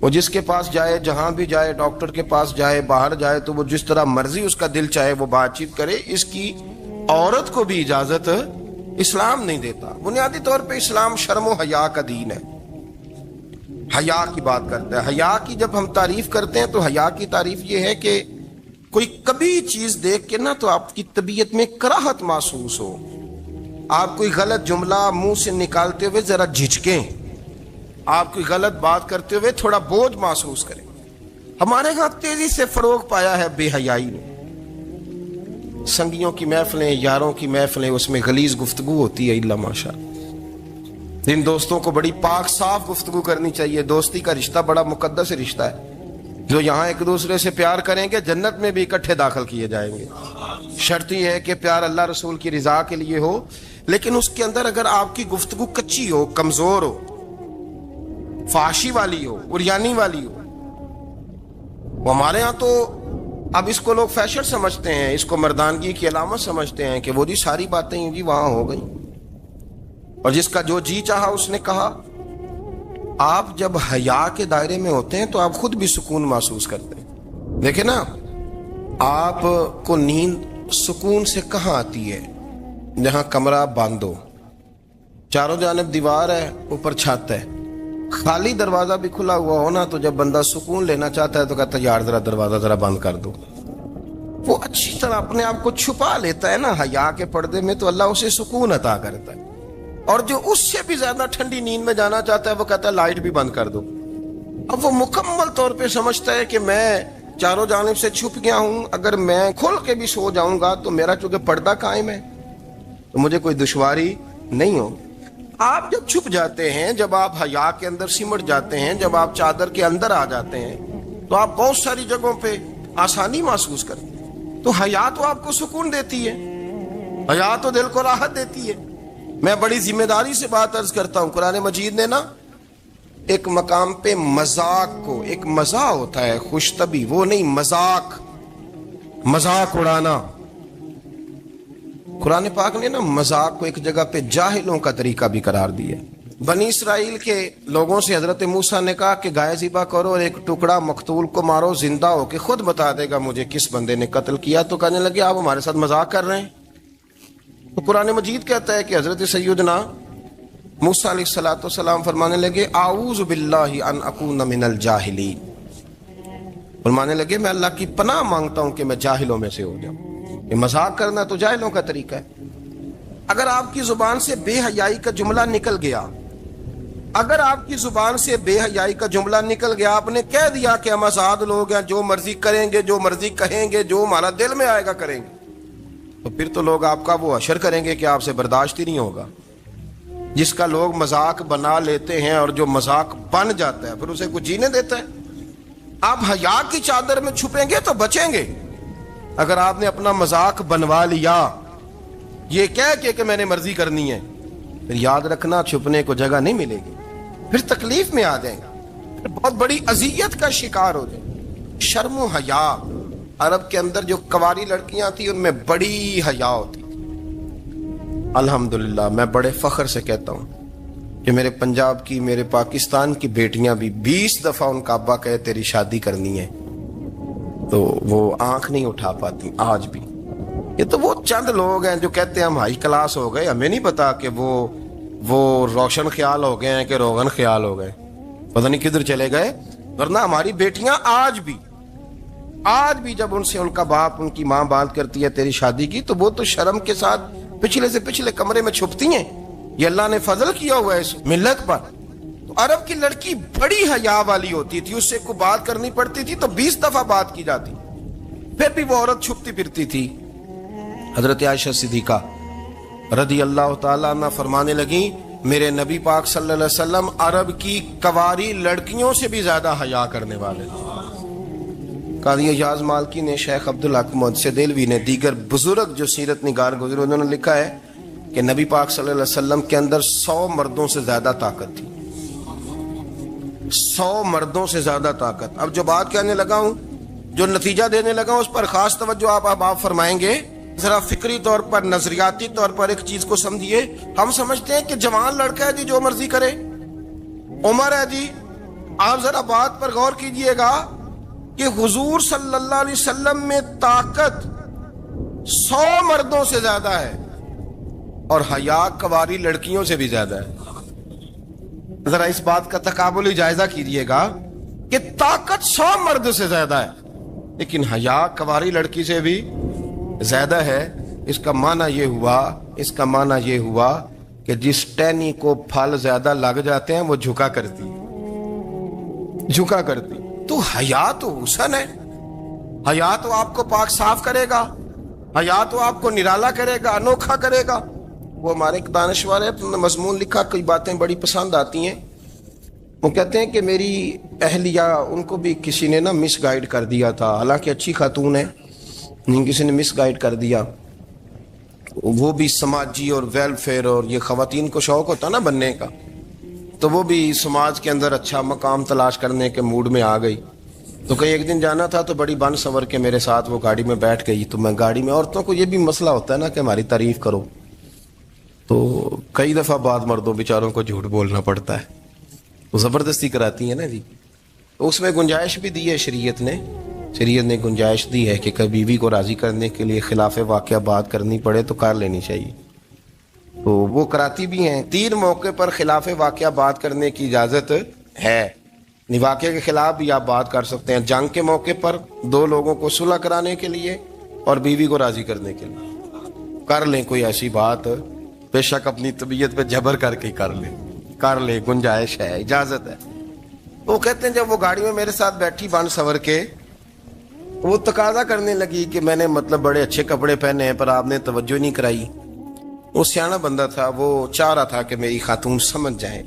Speaker 2: وہ جس کے پاس جائے، جہاں بھی جائے، ڈاکٹر کے پاس جائے، باہر جائے، تو وہ جس طرح مرضی اس کا دل چاہے وہ بات چیت کرے، اس کی عورت کو بھی اجازت اسلام نہیں دیتا. بنیادی طور پہ اسلام شرم و حیا کا دین ہے، حیا کی بات کرتا ہے. حیا کی جب ہم تعریف کرتے ہیں تو حیا کی تعریف یہ ہے کہ کوئی کبھی چیز دیکھ کے نا تو آپ کی طبیعت میں کراہت محسوس ہو، آپ کوئی غلط جملہ منہ سے نکالتے ہوئے ذرا جھجکیں، آپ کوئی غلط بات کرتے ہوئے تھوڑا بوجھ محسوس کریں. ہمارے ہاں تیزی سے فروغ پایا ہے بے حیائی نے. سنگیوں کی محفلیں، یاروں کی محفلیں، اس میں غلیظ گفتگو ہوتی ہے الا ماشاء. جن دوستوں کو بڑی پاک صاف گفتگو کرنی چاہیے. دوستی کا رشتہ بڑا مقدس رشتہ ہے، جو یہاں ایک دوسرے سے پیار کریں گے جنت میں بھی اکٹھے داخل کیے جائیں گے. شرط یہ ہے کہ پیار اللہ رسول کی رضا کے لیے ہو، لیکن اس کے اندر اگر آپ کی گفتگو کچی ہو، کمزور ہو، فحاشی والی ہو، عریانی والی ہو. وہ ہمارے ہاں تو اب اس کو لوگ فیشن سمجھتے ہیں، اس کو مردانگی کی علامت سمجھتے ہیں کہ وہ جی ساری باتیں جی وہاں ہو گئی، اور جس کا جو جی چاہا اس نے کہا. آپ جب حیا کے دائرے میں ہوتے ہیں تو آپ خود بھی سکون محسوس کرتے ہیں. دیکھیں نا، آپ کو نیند سکون سے کہاں آتی ہے؟ جہاں کمرہ باندھو، چاروں جانب دیوار ہے، اوپر چھت ہے، خالی دروازہ بھی کھلا ہوا ہونا تو جب بندہ سکون لینا چاہتا ہے تو کہتا ہے یار دروازہ ذرا بند کر دو. وہ اچھی طرح اپنے آپ کو چھپا لیتا ہے نا حیا کے پردے میں، تو اللہ اسے سکون عطا کرتا ہے. اور جو اس سے بھی زیادہ ٹھنڈی نیند میں جانا چاہتا ہے وہ کہتا ہے لائٹ بھی بند کر دو. اب وہ مکمل طور پہ سمجھتا ہے کہ میں چاروں جانب سے چھپ گیا ہوں، اگر میں کھل کے بھی سو جاؤں گا تو میرا چونکہ پردہ قائم ہے تو مجھے کوئی دشواری نہیں ہو. آپ جب چھپ جاتے ہیں، جب آپ حیا کے اندر سمٹ جاتے ہیں، جب آپ چادر کے اندر آ جاتے ہیں تو آپ بہت ساری جگہوں پہ آسانی محسوس کرتے ہیں. تو حیا تو آپ کو سکون دیتی ہے، حیا تو دل کو راحت دیتی ہے. میں بڑی ذمہ داری سے بات عرض کرتا ہوں، قرآن مجید نے نا ایک مقام پہ مذاق کو، ایک مزاح ہوتا ہے خوش طبی، وہ نہیں مذاق اڑانا. قرآن پاک نے نا مذاق کو ایک جگہ پہ جاہلوں کا طریقہ بھی قرار دیا. بنی اسرائیل کے لوگوں سے حضرت موسیٰ نے کہا کہ گائے ذبح کرو اور ایک ٹکڑا مقتول کو مارو، زندہ ہو کے خود بتا دے گا مجھے کس بندے نے قتل کیا. تو کہنے لگے آپ ہمارے ساتھ مذاق کر رہے ہیں. تو قرآن مجید کہتا ہے کہ حضرت سیدنا موسیٰ علیہ السلام فرمانے لگے اعوذ باللہ ان اکون من الجاہلین. فرمانے لگے میں اللہ کی پناہ مانگتا ہوں کہ میں جاہلوں میں سے ہو جاؤں. یہ مذاق کرنا تو جاہلوں کا طریقہ ہے. اگر آپ کی زبان سے بے حیائی کا جملہ نکل گیا، اگر آپ کی زبان سے بے حیائی کا جملہ نکل گیا، آپ نے کہہ دیا کہ ہم آزاد لوگ ہیں، جو مرضی کریں گے، جو مرضی کہیں گے، جو ہمارا دل میں آئے گا کریں گے، تو پھر تو لوگ آپ کا وہ حشر کریں گے کہ آپ سے برداشت ہی نہیں ہوگا. جس کا لوگ مذاق بنا لیتے ہیں اور جو مذاق بن جاتا ہے پھر اسے کچھ جینے دیتا ہے. آپ حیا کی چادر میں چھپیں گے تو بچیں گے. اگر آپ نے اپنا مذاق بنوا لیا یہ کہہ کے کہ میں نے مرضی کرنی ہے، پھر یاد رکھنا چھپنے کو جگہ نہیں ملے گی، پھر تکلیف میں آ جائیں گے، پھر بہت بڑی اذیت کا شکار ہو جائیں. شرم و حیا، عرب کے اندر جو کنواری لڑکیاں تھیں ان میں بڑی حیا ہوتی تھی. الحمدللہ میں بڑے فخر سے کہتا ہوں کہ میرے پنجاب کی، میرے پاکستان کی بیٹیاں بھی 20 دفعہ ان کا ابا کہے تیری شادی کرنی ہے تو وہ آنکھ نہیں اٹھا پاتی آج بھی. یہ تو وہ چند لوگ ہیں جو کہتے ہیں ہم ہائی کلاس ہو گئے، ہمیں نہیں پتا کہ وہ روشن خیال ہو گئے ہیں کہ روغن خیال ہو گئے، پتہ نہیں کدھر چلے گئے. ورنہ ہماری بیٹیاں آج بھی جب ان سے ان کا باپ، ان کی ماں بات کرتی ہے تیری شادی کی تو وہ تو شرم کے ساتھ پچھلے سے پچھلے کمرے میں چھپتی ہیں. یہ اللہ نے فضل کیا ہوا ہے اس ملت پر. تو عرب کی لڑکی بڑی حیا والی ہوتی تھی، اس سے کوئی بات کرنی پڑتی تھی تو 20 دفعہ بات کی جاتی، پھر بھی وہ عورت چھپتی پھرتی تھی. حضرت عائشہ صدیقہ رضی اللہ تعالیٰ عنہ فرمانے لگیں میرے نبی پاک صلی اللہ علیہ وسلم عرب کی کواری لڑکیوں سے بھی زیادہ حیا کرنے والے تھے۔ قاضی اعجاز مالکی نے، شیخ عبدالحق محدث دہلوی نے، دیگر بزرگ جو سیرت نگار گزرے انہوں نے لکھا ہے کہ نبی پاک صلی اللہ علیہ وسلم کے اندر 100 مردوں سے زیادہ طاقت تھی، 100 مردوں سے زیادہ طاقت۔ اب جو بات کہنے لگا ہوں، جو نتیجہ دینے لگا ہوں، اس پر خاص توجہ آپ فرمائیں گے۔ ذرا فکری طور پر، نظریاتی طور پر ایک چیز کو سمجھیے۔ ہم سمجھتے ہیں کہ جوان لڑکا ہے جی جو مرضی کرے، عمر ہے جی۔ آپ ذرا بات پر غور کیجئے گا کہ حضور صلی اللہ علیہ وسلم میں طاقت 100 مردوں سے زیادہ ہے اور حیا کواری لڑکیوں سے بھی زیادہ ہے۔ ذرا اس بات کا تقابلی جائزہ کیجئے گا کہ طاقت 100 مرد سے زیادہ ہے لیکن حیا کواری لڑکی سے بھی زیادہ ہے۔ اس کا معنی یہ ہوا کہ جس ٹہنی کو پھل زیادہ لگ جاتے ہیں وہ جھکا کرتی۔ تو حیا تو حسن ہے، حیا تو آپ کو پاک صاف کرے گا، حیا تو آپ کو نرالا کرے گا، انوکھا کرے گا۔ وہ ہمارے ایک دانشور ہے، مضمون لکھا، کئی باتیں بڑی پسند آتی ہیں۔ وہ کہتے ہیں کہ میری اہلیہ، ان کو بھی کسی نے مس گائیڈ کر دیا تھا، حالانکہ اچھی خاتون ہے، کسی نے مس گائیڈ کر دیا۔ وہ بھی سماجی اور ویلفیئر اور یہ خواتین کو شوق ہوتا نا بننے کا، تو وہ بھی سماج کے اندر اچھا مقام تلاش کرنے کے موڈ میں آ گئی۔ تو کہیں ایک دن جانا تھا تو بڑی بن سنور کے میرے ساتھ وہ گاڑی میں بیٹھ گئی۔ تو میں گاڑی میں، عورتوں کو یہ بھی مسئلہ ہوتا ہے نا کہ ہماری تعریف کرو، تو کئی دفعہ بعض مردوں بیچاروں کو جھوٹ بولنا پڑتا ہے، وہ زبردستی کراتی ہیں نا جی۔ تو اس میں گنجائش بھی دی ہے شریعت نے گنجائش دی ہے کہ کبھی بیوی کو راضی کرنے کے لیے خلاف واقعہ بات کرنی پڑے تو کر لینی چاہیے، تو وہ کراتی بھی ہیں۔ 3 موقع پر خلاف واقعہ بات کرنے کی اجازت ہے، واقعے کے خلاف بھی آپ بات کر سکتے ہیں۔ جنگ کے موقع پر 2 لوگوں کو صلح کرانے کے لیے اور بیوی کو راضی کرنے کے لیے کر لیں کوئی ایسی بات، بے شک اپنی طبیعت پہ جبر کر کے کر لیں، گنجائش ہے، اجازت ہے۔ وہ کہتے ہیں جب وہ گاڑی میں میرے ساتھ بیٹھی بن سنور کے، وہ تقاضا کرنے لگی کہ میں نے بڑے اچھے کپڑے پہنے ہیں پر آپ نے توجہ نہیں کرائی۔ وہ سیاںا بندہ تھا، وہ چاہ رہا تھا کہ میری خاتون سمجھ جائے۔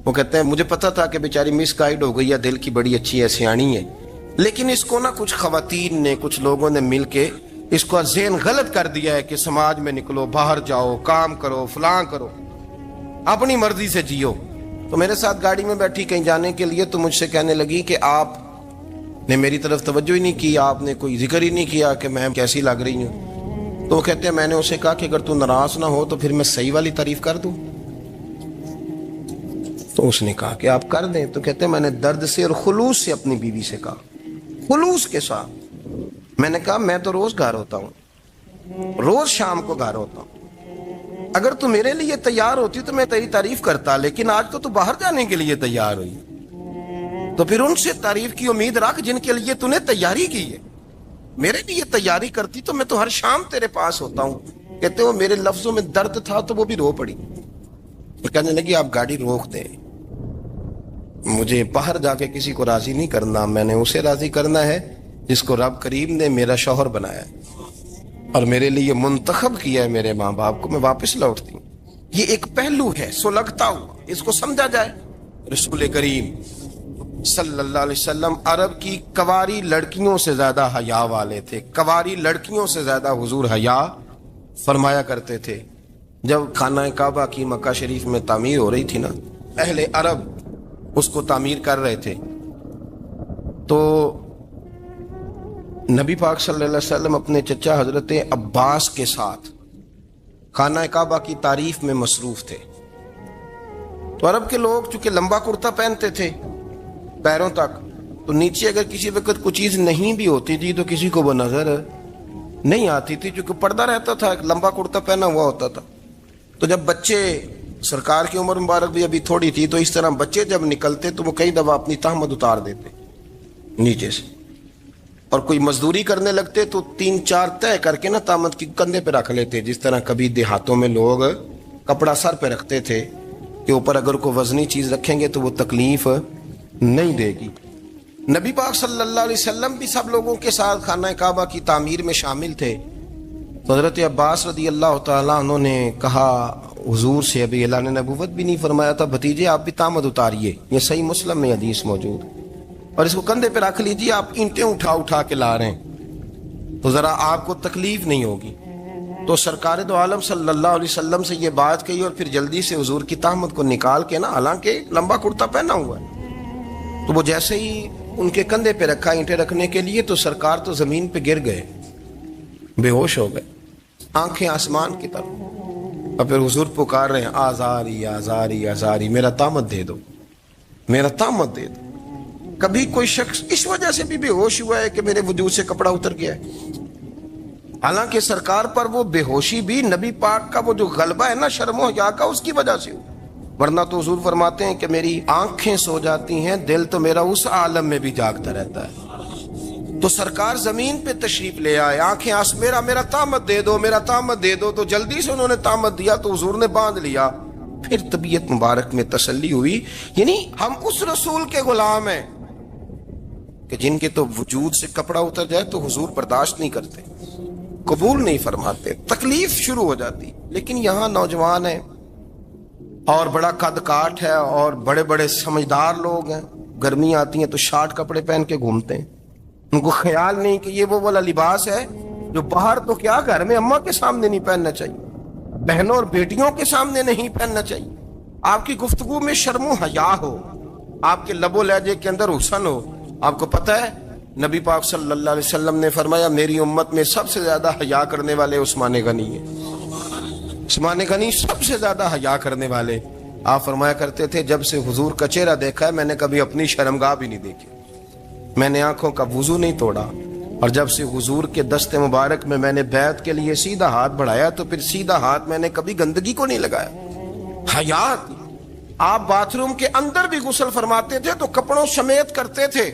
Speaker 2: وہ کہتے ہیں مجھے پتا تھا کہ بیچاری مس گائیڈ ہو گئی ہے، دل کی بڑی اچھی ہے، سیاਣੀ ہے، لیکن اس کو کچھ خواتین نے، کچھ لوگوں نے مل کے اس کو ذہن غلط کر دیا ہے کہ سماج میں نکلو، باہر جاؤ، کام کرو، فلاں کرو، اپنی مرضی سے جیو۔ تو میرے ساتھ گاڑی میں بیٹھی کہیں جانے کے لیے، تو مجھ سے کہنے لگی کہ آپ نے میری طرف توجہ ہی نہیں کی، آپ نے کوئی ذکر ہی نہیں کیا کہ میں کیسی لگ رہی ہوں۔ تو وہ کہتے ہیں میں نے اسے کہا کہ اگر تو ناراض نہ ہو تو پھر میں صحیح والی تعریف کر دوں۔ تو اس نے کہا کہ آپ کر دیں۔ تو کہتے ہیں میں نے درد سے اور خلوص سے اپنی بیوی سے کہا، خلوص کے ساتھ میں نے کہا میں تو روز گھر ہوتا ہوں، روز شام کو گھر ہوتا ہوں، اگر تو میرے لیے تیار ہوتی تو میں تیری تعریف کرتا، لیکن آج تو باہر جانے کے لیے تیار ہوئی، تو پھر ان سے تعریف کی امید رکھ جن کے لیے تو نے تیاری کی ہے۔ میرے لیے تیاری کرتی تو میں تو ہر شام تیرے پاس ہوتا ہوں۔ کہتے وہ میرے لفظوں میں درد تھا تو وہ بھی رو پڑی، کہنے لگی آپ گاڑی روک دیں، مجھے باہر جا کے کسی کو راضی نہیں کرنا، میں نے اسے راضی کرنا ہے جس کو رب کریم نے میرا شوہر بنایا ہے اور میرے لیے منتخب کیا ہے، میرے ماں باپ کو۔ میں واپس لوٹتی ہوں۔ یہ ایک پہلو ہے سلگتا ہوا، اس کو سمجھا جائے۔ رسول کریم صلی اللہ علیہ وسلم عرب کی کواری لڑکیوں سے زیادہ حیا والے تھے، کواری لڑکیوں سے زیادہ حضور حیا فرمایا کرتے تھے۔ جب خانہ کعبہ کی مکہ شریف میں تعمیر ہو رہی تھی نا، اہل عرب اس کو تعمیر کر رہے تھے، تو نبی پاک صلی اللہ علیہ وسلم اپنے چچا حضرت عباس کے ساتھ خانہ کعبہ کی تعریف میں مصروف تھے۔ تو عرب کے لوگ چونکہ لمبا کرتا پہنتے تھے پیروں تک، تو نیچے اگر کسی وقت کوئی چیز نہیں بھی ہوتی تھی تو کسی کو وہ نظر نہیں آتی تھی، چونکہ پردہ رہتا تھا، ایک لمبا کرتا پہنا ہوا ہوتا تھا۔ تو جب بچے، سرکار کی عمر مبارک بھی ابھی تھوڑی تھی، تو اس طرح بچے جب نکلتے تو وہ کئی دفعہ اپنی تہمت اتار دیتے نیچے سے، اور کوئی مزدوری کرنے لگتے تو 3-4 طے کر کے تہمت کی کندھے پہ رکھ لیتے، جس طرح کبھی دیہاتوں میں لوگ کپڑا سر پہ رکھتے تھے کہ اوپر اگر کوئی وزنی چیز رکھیں گے تو وہ تکلیف نہیں دے گی۔ نبی پاک صلی اللہ علیہ وسلم بھی سب لوگوں کے ساتھ خانہ کعبہ کی تعمیر میں شامل تھے۔ تو حضرت عباس رضی اللہ تعالیٰ عنہ نے کہا حضور سے، ابھی اعلان نبوت بھی نہیں فرمایا تھا، بھتیجے آپ بھی تامد اتاریے، یہ صحیح مسلم میں حدیث موجود، اور اس کو کندھے پہ رکھ لیجیے، آپ اینٹیں اٹھا اٹھا کے لا رہے ہیں تو ذرا آپ کو تکلیف نہیں ہوگی۔ تو سرکار دو عالم صلی اللہ علیہ وسلم سے یہ بات کہی، اور پھر جلدی سے حضور کی تامد کو نکال کے نا، حالانکہ لمبا کرتا پہنا ہوا ہے، تو وہ جیسے ہی ان کے کندھے پہ رکھا اینٹیں رکھنے کے لیے، تو سرکار تو زمین پہ گر گئے، بے ہوش ہو گئے، آنکھیں آسمان کی طرف، اور پھر حضور پکار رہے ہیں آزاری آزاری آزاری، میرا تامد دے دو، میرا تامد دے دو۔ کبھی کوئی شخص اس وجہ سے بھی بے ہوش ہوا ہے کہ میرے وجود سے کپڑا اتر گیا ہے؟ حالانکہ سرکار پر وہ بے ہوشی بھی نبی پاک کا وہ جو غلبہ ہے نا شرم و حیا کا، اس کی وجہ سے ہو، ورنہ تو حضور فرماتے ہیں کہ میری آنکھیں سو جاتی ہیں، دل تو میرا اس عالم میں بھی جاگتا رہتا ہے۔ تو سرکار زمین پہ تشریف لے آئے، آنکھیں میرا تامد دے دو، میرا تامد دے دو، تو جلدی سے انہوں نے تامد دیا، تو حضور نے باندھ لیا۔ پھر طبیعت مبارک میں تسلی ہوئی، یعنی ہم اس رسول کے غلام ہیں کہ جن کے تو وجود سے کپڑا اتر جائے تو حضور برداشت نہیں کرتے، قبول نہیں فرماتے، تکلیف شروع ہو جاتی۔ لیکن یہاں نوجوان ہیں اور بڑا قد کاٹ ہے اور بڑے بڑے سمجھدار لوگ ہیں، گرمی آتی ہیں تو شارٹ کپڑے پہن کے گھومتے ہیں، ان کو خیال نہیں کہ یہ وہ والا لباس ہے جو باہر تو کیا گھر میں اماں کے سامنے نہیں پہننا چاہیے، بہنوں اور بیٹیوں کے سامنے نہیں پہننا چاہیے۔ آپ کی گفتگو میں شرم و حیا ہو، آپ کے لب و لہجے کے اندر حسن ہو۔ آپ کو پتہ ہے نبی پاک صلی اللہ علیہ وسلم نے فرمایا میری امت میں سب سے زیادہ حیا کرنے والے عثمان غنی ہیں، عثمان غنی سب سے زیادہ حیا کرنے والے۔ آپ فرمایا کرتے تھے جب سے حضور کا چہرہ دیکھا ہے میں نے کبھی اپنی شرمگاہ بھی نہیں دیکھی، میں نے آنکھوں کا وضو نہیں توڑا، اور جب سے حضور کے دست مبارک میں نے بیعت کے لیے سیدھا ہاتھ بڑھایا تو پھر سیدھا ہاتھ میں نے کبھی گندگی کو نہیں لگایا۔ حیا تھی۔ آپ باتھ روم کے اندر بھی غسل فرماتے تھے تو کپڑوں سمیت کرتے تھے۔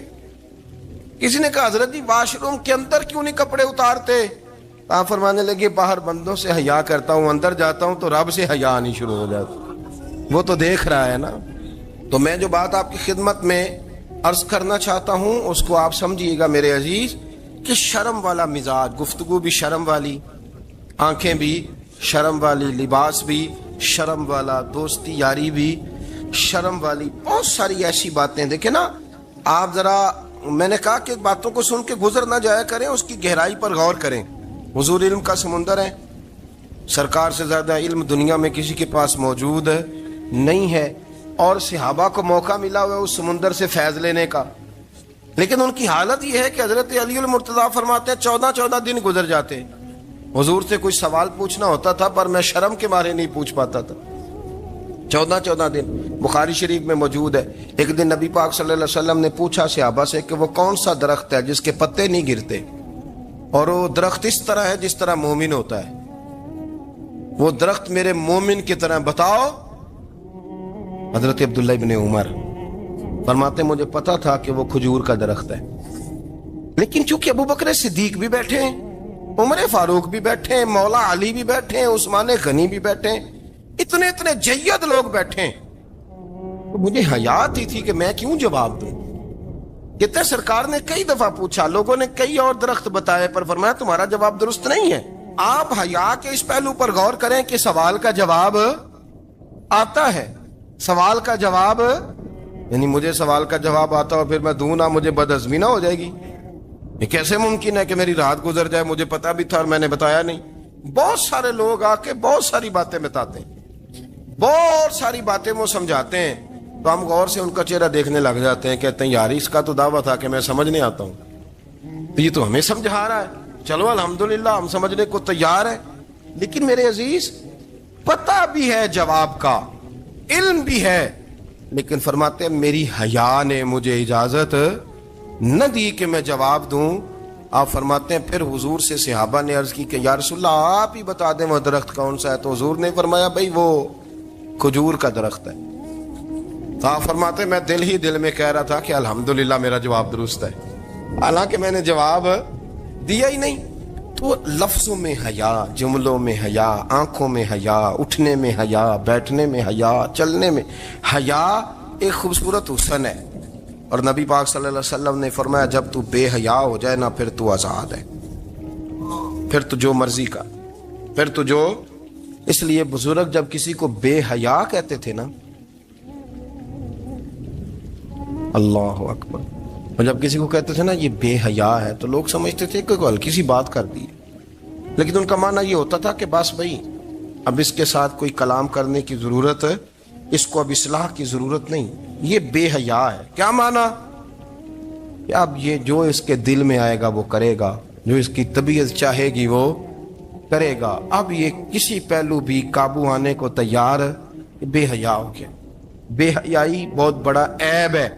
Speaker 2: کسی نے کہا حضرت جی واش روم کے اندر کیوں نہیں کپڑے اتارتے؟ آپ فرمانے لگے باہر بندوں سے حیا کرتا ہوں، اندر جاتا ہوں تو رب سے حیا آنی شروع ہو جاتی، وہ تو دیکھ رہا ہے نا۔ تو میں جو بات آپ کی خدمت میں عرض کرنا چاہتا ہوں اس کو آپ سمجھیے گا میرے عزیز، کہ شرم والا مزاج، گفتگو بھی شرم والی، آنکھیں بھی شرم والی، لباس بھی شرم والا، دوستی یاری بھی شرم والی، بہت ساری ایسی باتیں۔ دیکھیں نا آپ ذرا، میں نے کہا کہ باتوں کو سن کے گزر نہ جایا کریں، اس کی گہرائی پر غور کریں۔ حضور علم کا سمندر ہے، سرکار سے زیادہ علم دنیا میں کسی کے پاس موجود نہیں ہے، اور صحابہ کو موقع ملا ہوا ہے اس سمندر سے فیض لینے کا، لیکن ان کی حالت یہ ہے کہ حضرت علی المرتضیٰ فرماتے ہیں 14 دن گزر جاتے، حضور سے کوئی سوال پوچھنا ہوتا تھا پر میں شرم کے مارے نہیں پوچھ پاتا تھا۔ 14 دن بخاری شریف میں موجود ہے۔ ایک دن نبی پاک صلی اللہ علیہ وسلم نے پوچھا صحابہ سے کہ وہ کون سا درخت ہے جس کے پتے نہیں گرتے، اور وہ درخت اس طرح ہے جس طرح مومن ہوتا ہے، وہ درخت میرے مومن کی طرح بتاؤ۔ حضرت عبداللہ ابن عمر فرماتے مجھے پتا تھا کہ وہ کھجور کا درخت ہے، لیکن چونکہ ابو بکر صدیق بھی بیٹھے ہیں، عمر فاروق بھی بیٹھے ہیں، مولا علی بھی بیٹھے ہیں، عثمان غنی بھی بیٹھے ہیں، اتنے جید لوگ بیٹھے ہیں، تو مجھے حیا آتی تھی کہ میں کیوں جواب دوں۔ کہتے سرکار نے کئی دفعہ پوچھا، لوگوں نے کئی اور درخت بتائے، پر فرمایا تمہارا جواب درست نہیں ہے۔ آپ حیا کے اس پہلو پر غور کریں کہ سوال کا جواب آتا ہے، سوال کا جواب، یعنی مجھے سوال کا جواب آتا اور پھر میں دوں نہ، مجھے بدہضمی نہ ہو جائے گی؟ یہ کیسے ممکن ہے کہ میری رات گزر جائے، مجھے پتا بھی تھا اور میں نے بتایا نہیں؟ بہت سارے لوگ آ کے بہت ساری باتیں بتاتے ہیں، بہت ساری باتیں وہ سمجھاتے ہیں، تو ہم غور سے ان کا چہرہ دیکھنے لگ جاتے ہیں، کہتے ہیں یار اس کا تو دعویٰ تھا کہ میں سمجھنے آتا ہوں، تو یہ تو ہمیں سمجھا رہا ہے، چلو الحمدللہ ہم سمجھنے کو تیار ہیں۔ لیکن میرے عزیز پتہ بھی ہے جواب کا، علم بھی ہے، لیکن فرماتے ہیں میری حیا نے مجھے اجازت نہ دی کہ میں جواب دوں۔ آپ فرماتے ہیں پھر حضور سے صحابہ نے عرض کی کہ یا رسول اللہ آپ ہی بتا دیں وہ درخت کون سا ہے، تو حضور نے فرمایا بھئی وہ کھجور کا درخت ہے۔ تو آپ فرماتے ہیں میں دل ہی دل میں کہہ رہا تھا کہ الحمدللہ میرا جواب درست ہے، حالانکہ میں نے جواب دیا ہی نہیں۔ تو لفظوں میں حیا، جملوں میں حیا، آنکھوں میں حیا، اٹھنے میں حیا، بیٹھنے میں حیا، چلنے میں حیا ایک خوبصورت حسن ہے، اور نبی پاک صلی اللہ علیہ وسلم نے فرمایا جب تو بے حیا ہو جائے نا پھر تو آزاد ہے، پھر تو جو مرضی کا۔ پھر تو جو اس لیے بزرگ جب کسی کو بے حیا کہتے تھے نا، اللہ اکبر، اور جب کسی کو کہتے تھے نا یہ بے حیا ہے تو لوگ سمجھتے تھے کہ کوئی ہلکی سی بات کر دی، لیکن ان کا معنی یہ ہوتا تھا کہ بس بھائی اب اس کے ساتھ کوئی کلام کرنے کی ضرورت ہے، اس کو اب اصلاح کی ضرورت نہیں، یہ بے حیا ہے۔ کیا معنی؟ کہ اب یہ جو اس کے دل میں آئے گا وہ کرے گا، جو اس کی طبیعت چاہے گی وہ کرے گا، اب یہ کسی پہلو بھی قابو آنے کو تیار ہے، بے حیا ہو گیا۔ بے حیائی بہت بڑا عیب ہے،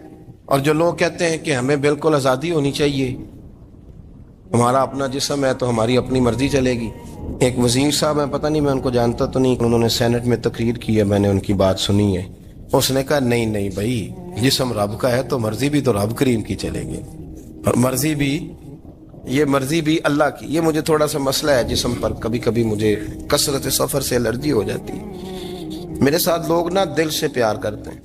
Speaker 2: اور جو لوگ کہتے ہیں کہ ہمیں بالکل آزادی ہونی چاہیے، ہمارا اپنا جسم ہے تو ہماری اپنی مرضی چلے گی۔ ایک وزیر صاحب ہیں، پتہ نہیں میں ان کو جانتا تو نہیں، انہوں نے سینٹ میں تقریر کی ہے، میں نے ان کی بات سنی ہے، اس نے کہا نہیں بھائی، جسم رب کا ہے تو مرضی بھی تو رب کریم کی چلے گی، اور مرضی بھی اللہ کی۔ یہ مجھے تھوڑا سا مسئلہ ہے جسم پر، کبھی کبھی مجھے کثرت سفر سے الرجی ہو جاتی ہے۔ میرے ساتھ لوگ نا دل سے پیار کرتے ہیں،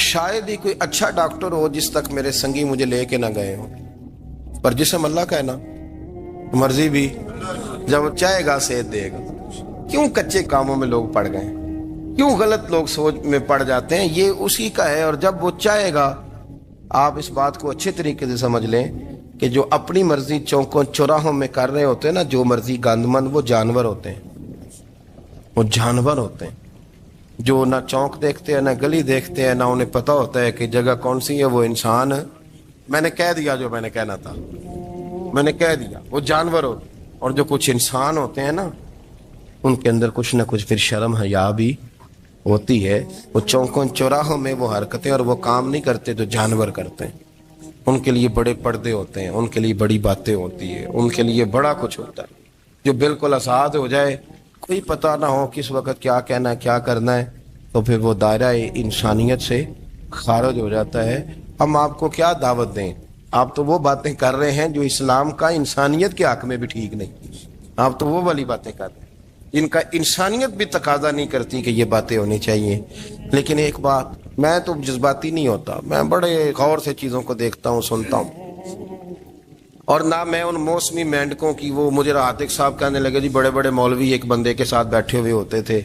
Speaker 2: شاید ہی کوئی اچھا ڈاکٹر ہو جس تک میرے سنگی مجھے لے کے نہ گئے ہوں، پر جسم اللہ کا ہے نا، مرضی بھی جب وہ چاہے گا صحت دے گا۔ کیوں کچے کاموں میں لوگ پڑ گئے، کیوں غلط لوگ سوچ میں پڑ جاتے ہیں؟ یہ اسی کا ہے، اور جب وہ چاہے گا، آپ اس بات کو اچھے طریقے سے سمجھ لیں کہ جو اپنی مرضی چوکوں چوراہوں میں کر رہے ہوتے ہیں نا، جو مرضی گاندمند، وہ جانور ہوتے ہیں، وہ جانور ہوتے ہیں جو نہ چونک دیکھتے ہیں، نہ گلی دیکھتے ہیں، نہ انہیں پتہ ہوتا ہے کہ جگہ کون سی ہے۔ وہ انسان، میں نے کہہ دیا جو میں نے کہنا تھا، میں نے کہہ دیا، وہ جانور ہوتے ہیں۔ اور جو کچھ انسان ہوتے ہیں نا، ان کے اندر کچھ نہ کچھ پھر شرم حیا بھی ہوتی ہے، وہ چوکوں چوراہوں میں وہ حرکتیں اور وہ کام نہیں کرتے جو جانور کرتے ہیں۔ ان کے لیے بڑے پردے ہوتے ہیں، ان کے لیے بڑی باتیں ہوتی ہے، ان کے لیے بڑا کچھ ہوتا ہے۔ جو بالکل آزاد ہو جائے، کوئی پتہ نہ ہو کس وقت کیا کہنا ہے کیا کرنا ہے، تو پھر وہ دائرہ انسانیت سے خارج ہو جاتا ہے۔ ہم آپ کو کیا دعوت دیں؟ آپ تو وہ باتیں کر رہے ہیں جو اسلام کا انسانیت کے حق میں بھی ٹھیک نہیں، آپ تو وہ والی باتیں کر رہے ہیں جن کا انسانیت بھی تقاضا نہیں کرتی کہ یہ باتیں ہونی چاہیے۔ لیکن ایک بات، میں تو جذباتی نہیں ہوتا، میں بڑے غور سے چیزوں کو دیکھتا ہوں، سنتا ہوں، اور نہ میں ان موسمی مینڈکوں کی، وہ مجھے عاتق صاحب کہنے لگے جی بڑے بڑے مولوی ایک بندے کے ساتھ بیٹھے ہوئے ہوتے تھے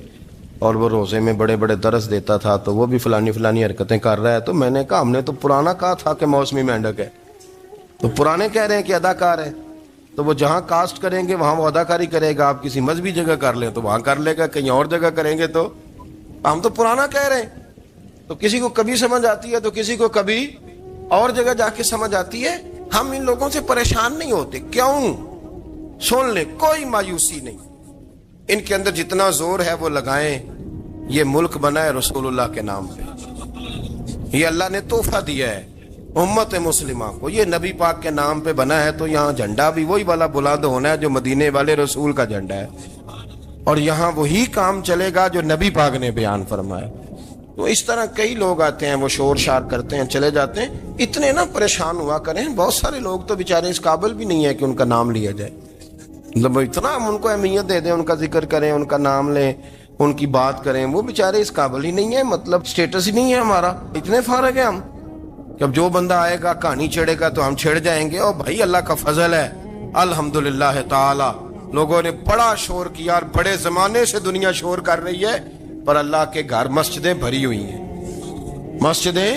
Speaker 2: اور وہ روزے میں بڑے بڑے درس دیتا تھا تو وہ بھی فلانی حرکتیں کر رہا ہے۔ تو میں نے کہا ہم نے تو پرانا کہا تھا کہ موسمی مینڈک ہے، تو پرانے کہہ رہے ہیں کہ اداکار ہے، تو وہ جہاں کاسٹ کریں گے وہاں وہ اداکاری کرے گا۔ آپ کسی مذہبی جگہ کر لیں تو وہاں کر لے گا، کہیں اور جگہ کریں گے تو ہم تو پرانا کہہ رہے ہیں۔ تو کسی کو کبھی سمجھ آتی ہے تو کسی کو کبھی اور جگہ جا کے سمجھ آتی ہے۔ ہم ان لوگوں سے پریشان نہیں ہوتے، کیوں؟ سن لیں، کوئی مایوسی نہیں، ان کے اندر جتنا زور ہے وہ لگائیں۔ یہ ملک بنا ہے رسول اللہ کے نام پہ، یہ اللہ نے تحفہ دیا ہے امت مسلمہ کو، یہ نبی پاک کے نام پہ بنا ہے، تو یہاں جھنڈا بھی وہی والا بلند ہونا ہے جو مدینے والے رسول کا جھنڈا ہے، اور یہاں وہی کام چلے گا جو نبی پاک نے بیان فرمایا۔ تو اس طرح کئی لوگ آتے ہیں، وہ شور شار کرتے ہیں، چلے جاتے ہیں، اتنے نہ پریشان ہوا کریں۔ بہت سارے لوگ تو بیچارے اس قابل بھی نہیں ہے کہ ان کا نام لیا جائے، مطلب اتنا ہم ان کو اہمیت دے دیں، ان کا ذکر کریں، ان کا نام لیں، ان کی بات کریں، وہ بیچارے اس قابل ہی نہیں ہے، مطلب سٹیٹس ہی نہیں ہے ہمارا، اتنے فارغ ہیں ہم کہ اب جو بندہ آئے گا کہانی چھیڑے گا تو ہم چھیڑ جائیں گے۔ اور بھائی اللہ کا فضل ہے، الحمدللہ تعالی، لوگوں نے بڑا شور کیا، اور بڑے زمانے سے دنیا شور کر رہی ہے، پر اللہ کے گھر مسجدیں بھری ہوئی ہیں، مسجدیں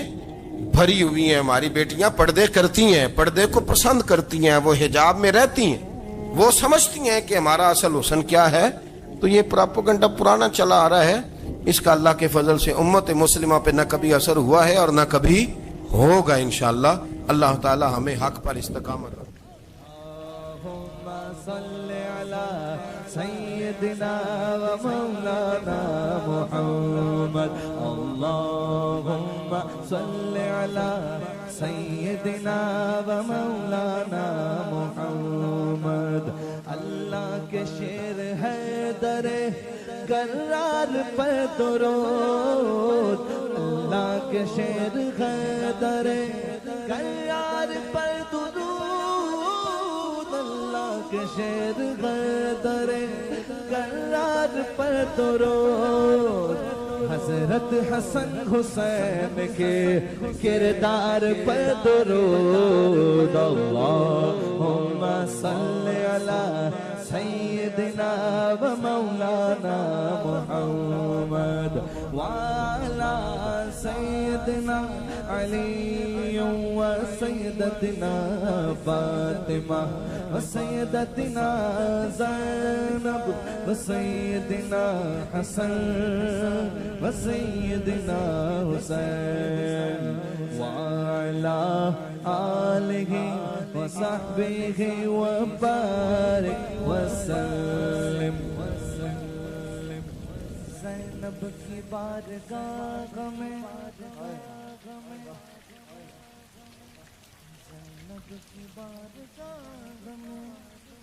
Speaker 2: بھری ہوئی ہیں۔ ہماری بیٹیاں پردے کرتی ہیں، پردے کو پسند کرتی ہیں، وہ حجاب میں رہتی ہیں، وہ سمجھتی ہیں کہ ہمارا اصل حسن کیا ہے۔ تو یہ پراپیگنڈا پرانا چلا آ رہا ہے، اس کا اللہ کے فضل سے امت مسلمہ پہ نہ کبھی اثر ہوا ہے اور نہ کبھی ہوگا انشاءاللہ۔ اللہ تعالی ہمیں حق پر استقامت رکھے۔
Speaker 1: سيدنا ومولانا محمد اللهم صل على سيدنا ومولانا محمد اللہ کے شیر ہے در کرار پر درود اللہ کے شیر ہے در کرار پر درود اللہ کے شیر ہے در کرار پر درود حضرت حسن حسین کے کردار پر درود اللہم صل علی سيدنا ومولانا محمد وعلى سيدنا علي وسيدتنا فاطمة وسيدتنا زينب وسيدنا حسن وسيدنا حسين وعلى آله وصحبه وبارك وسلم زینب کی بارگاہ میں زینب کی بارگاہ میں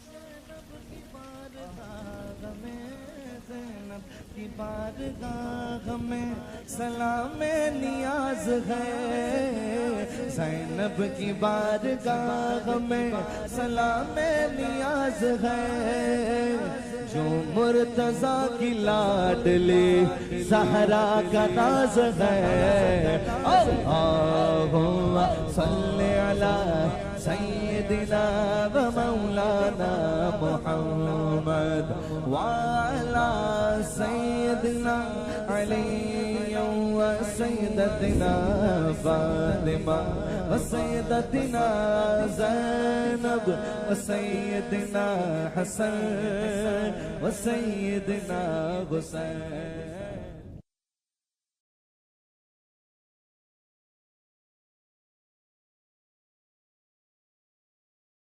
Speaker 1: زینب کی بارگاہ میں زینب کی بارگاہ میں سلام نیاز ہے زینب کی بارگاہ میں سلام نیاز ہے جو مرتضیٰ کی لاڈلی زہرا کا ناز ہے اللہم صلی علی سیدنا و مولانا محمد وعلی سیدنا علی و سیدتنا فاطمہ و سیدتنا زینب و سیدنا حسن و سیدنا حسین